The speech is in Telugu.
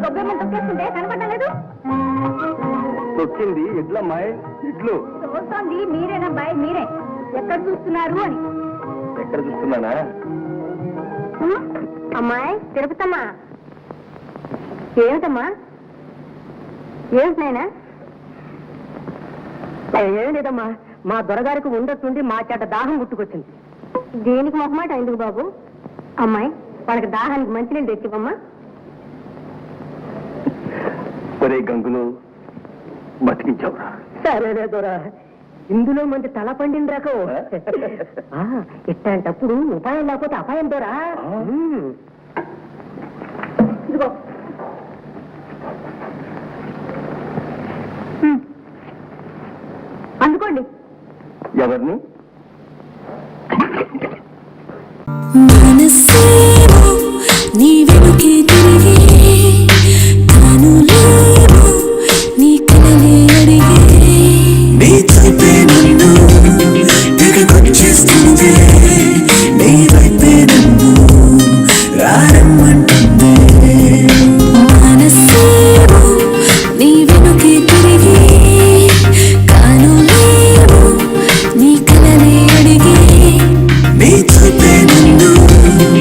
గొబ్బెమ్మ తొక్కేస్తుంటే కనపడలేదు. తొక్కింది ఎడ్లమ్మాయి, ఇడ్లు. చూస్తోంది మీరేనబ్బాయి, మీరే. ఎక్కడ చూస్తున్నారు అని. ఎక్కడ చూస్తున్నానా? అమ్మాయి తిరుపతమ్మా. ఏమిటమ్మా? ఏమిటినైనా? ఏం లేదమ్మా, మా దొరగారికి ఉండొచ్చుండి మా చేత దాహం గుట్టుకొచ్చింది. దేనికి మొహమాట ఎందుకు బాబు? అమ్మాయి వాళ్ళకి దాహానికి మంచినీళ్ళు తెచ్చివమ్మా. ఒరే గంగులు, బతికించావురా. సరేనే దొరా, ఇందులో మంచి తల పండిన రకం. ఇట్లాంటప్పుడు ఉపాయం లేకపోతే అపాయం దొరా. ఇదిగో అందుకోండి. ఎవరిని?